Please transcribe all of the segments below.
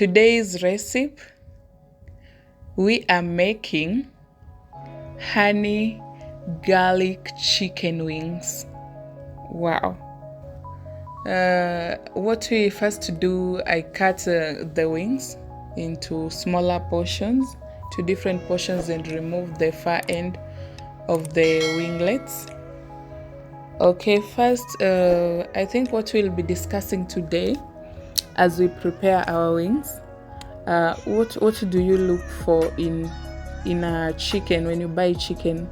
today's recipe, we are making honey garlic chicken wings. Wow. What we first do, I cut the wings into smaller portions, to different portions, and remove the far end of the winglets. Okay, first, I think what we'll be discussing today as we prepare our wings, what do you look for in a chicken when you buy chicken?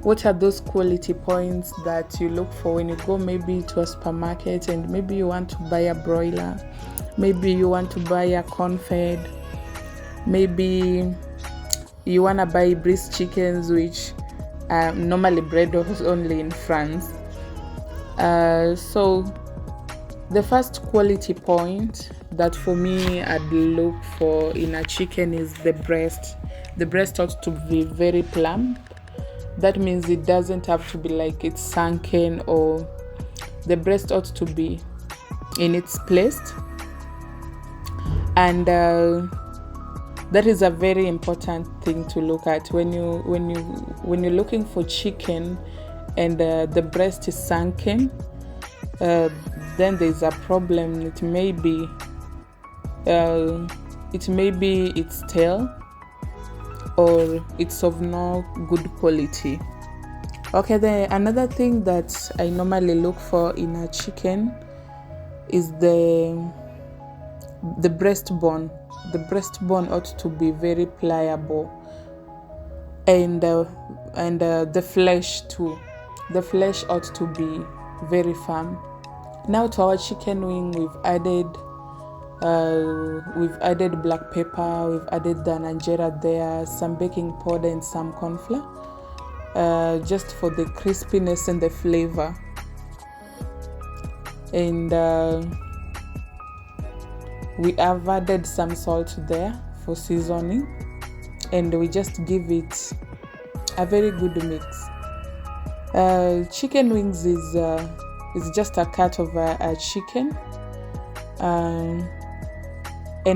What are those quality points that you look for when you go maybe to a supermarket and maybe you want to buy a broiler, maybe you want to buy a corn-fed, maybe you want to buy breast chickens, which are normally bred only in France. So the first quality point that for me I'd look for in a chicken is the breast. The breast ought to be very plump. That means it doesn't have to be like it's sunken, or the breast ought to be in its place. And that is a very important thing to look at when you're looking for chicken and the breast is sunken. Then there's a problem. It may be its tail, or it's of no good quality. Okay, another thing that I normally look for in a chicken is the breastbone. The breastbone ought to be very pliable, and the flesh too. The flesh ought to be very firm. Now to our chicken wing, we've added black pepper, we've added the Nigeria there, some baking powder and some corn flour, just for the crispiness and the flavor. And we have added some salt there for seasoning, and we just give it a very good mix. Chicken wings is just a cut of a chicken, and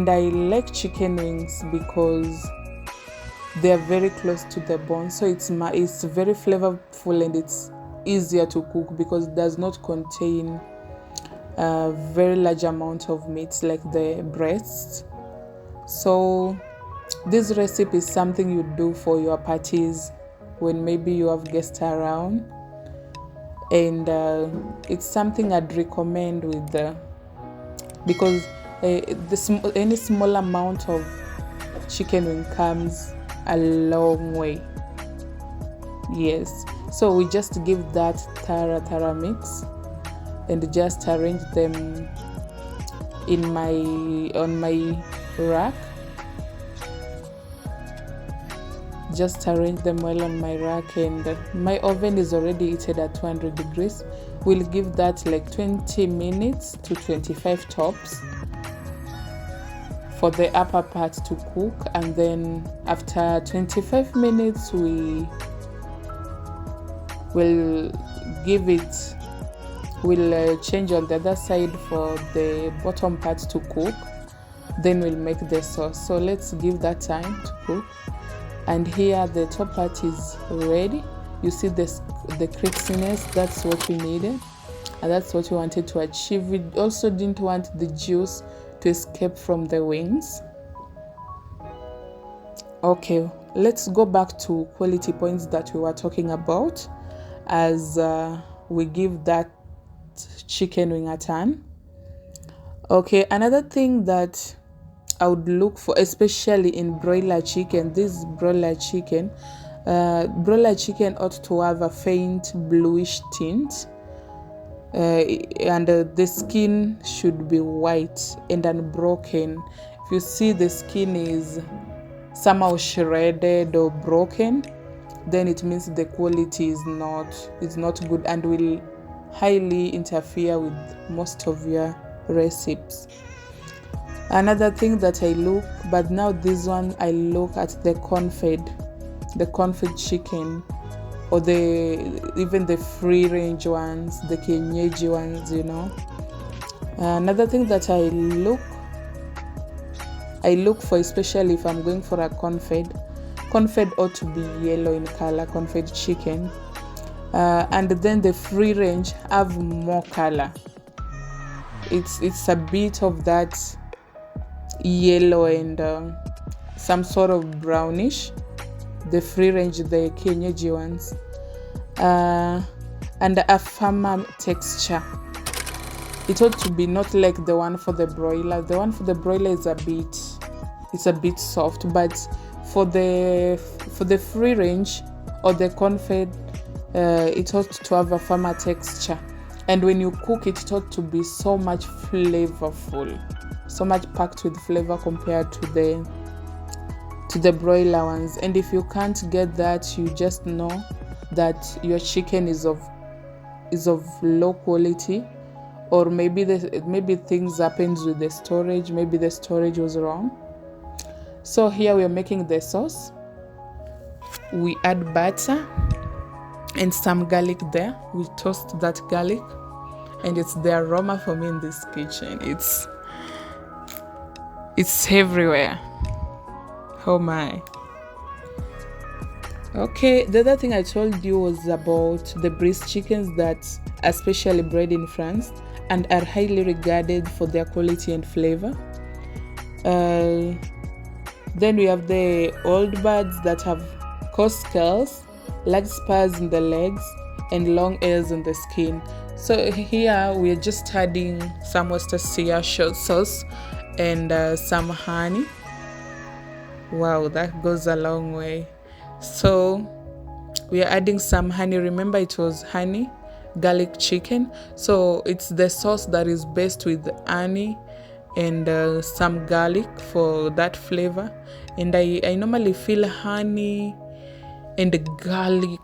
I like chicken wings because they are very close to the bone, so it's very flavorful and it's easier to cook because it does not contain a very large amount of meat like the breasts. So this recipe is something you do for your parties when maybe you have guests around, and it's something I'd recommend because any small amount of chicken wing comes a long way. Yes, so we just give that tara mix and just arrange them on my rack. Just arrange them well on my rack, and my oven is already heated at 200 degrees. We'll give that like 20 minutes to 25 tops for the upper part to cook, and then after 25 minutes we'll change on the other side for the bottom part to cook. Then we'll make the sauce. So let's give that time to cook. And here the top part is ready. You see the crispiness. That's what we needed, and that's what we wanted to achieve. We also didn't want the juice to escape from the wings. Okay, let's go back to quality points that we were talking about as we give that chicken wing a turn. Okay, another thing that I would look for, especially in broiler chicken, broiler chicken ought to have a faint bluish tint, and the skin should be white and unbroken. If you see the skin is somehow shredded or broken, then it means the quality is not good and will highly interfere with most of your recipes. Another thing that I look, but now this one I look at the corn-fed chicken, or even the free range ones, the kienyeji ones, Another thing that I look I look for, especially if I'm going for a confed ought to be yellow in color, confed chicken. And then the free range have more color. It's a bit of that yellow and some sort of brownish, the free range, the kienyeji ones, and a firmer texture. It ought to be not like the one for the broiler. The one for the broiler is a bit soft, but for the free range or the confed, it ought to have a firmer texture. And when you cook it, it ought to be so much flavorful, so much packed with flavor compared to the broiler ones. And if you can't get that, you just know that your chicken is of low quality, or maybe things happens with the storage. Maybe the storage was wrong. So here we are making the sauce. We add butter and some garlic there. We toast that garlic, and it's the aroma for me in this kitchen. It's everywhere. Oh my. Okay, the other thing I told you was about the breast chickens that are specially bred in France and are highly regarded for their quality and flavor. Then we have the old birds that have coarse scales, large spurs in the legs, and long hairs on the skin. So here we're just adding some Worcestershire sauce and some honey. Wow, that goes a long way. So we are adding some honey. Remember, it was honey garlic chicken, so it's the sauce that is based with honey and some garlic for that flavor. And I normally feel honey and garlic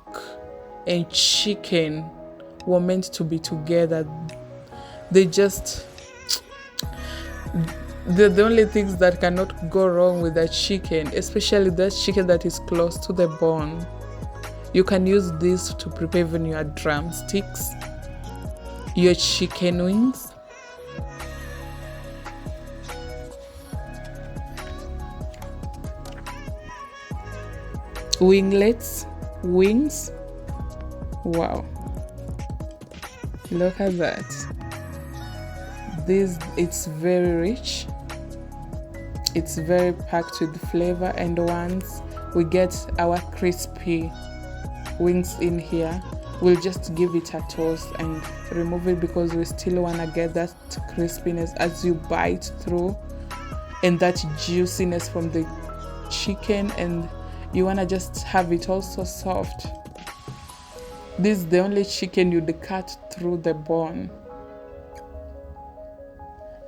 and chicken were meant to be together. They're the only things that cannot go wrong with a chicken, especially that chicken that is close to the bone. You can use this to prepare even your drumsticks, your chicken wings. Wings. Wow. Look at that. It's very rich. It's very packed with flavor, and once we get our crispy wings in here, we'll just give it a toast and remove it, because we still want to get that crispiness as you bite through, and that juiciness from the chicken, and you want to just have it also soft. This is the only chicken you'd cut through the bone.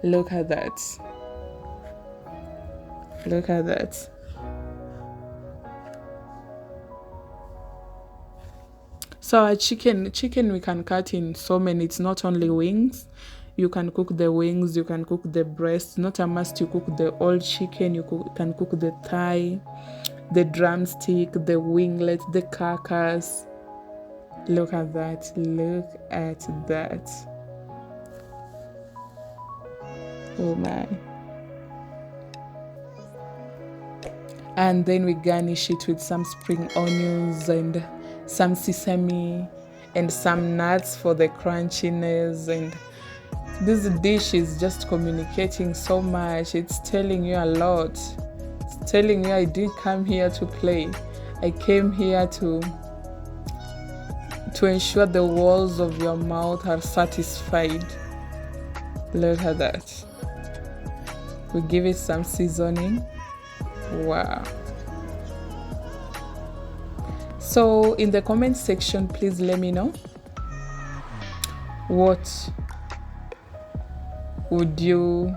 Look at that. Look at that. So our chicken we can cut in so many. It's not only wings. You can cook the wings, you can cook the breast. Not a must you cook the whole chicken. You can cook the thigh, the drumstick, the winglet, the carcass. Look at that. Look at that. Oh my. And then we garnish it with some spring onions and some sesame and some nuts for the crunchiness. And this dish is just communicating so much. It's telling you a lot. It's telling you I didn't come here to play. I came here to ensure the walls of your mouth are satisfied. Look at that. We give it some seasoning. Wow. So in the comment section, please let me know, what would you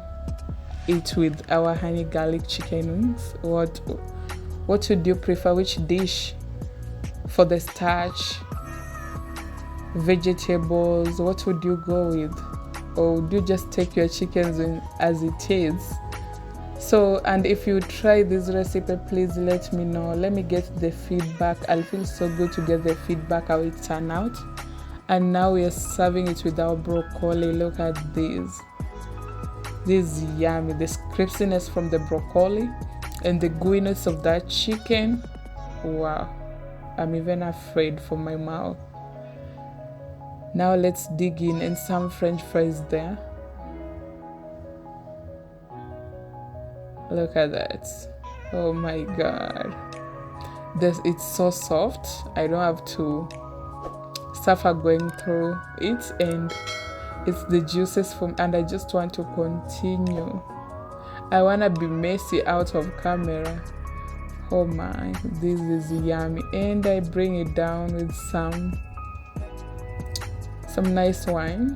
eat with our honey garlic chicken wings? What would you prefer? Which dish for the starch? Vegetables? What would you go with? Or would you just take your chickens in as it is? So, and if you try this recipe, please let me know. Let me get the feedback. I'll feel so good to get the feedback how it turned out. And now we are serving it with our broccoli. Look at this. This is yummy. The crispiness from the broccoli and the gooiness of that chicken. Wow, I'm even afraid for my mouth. Now let's dig in, and some French fries there. Look at that. Oh my god. It's so soft. I don't have to suffer going through it, and it's the juices from, and I just want to continue. I want to be messy out of camera. Oh my, this is yummy. And I bring it down with some nice wine.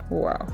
Wow,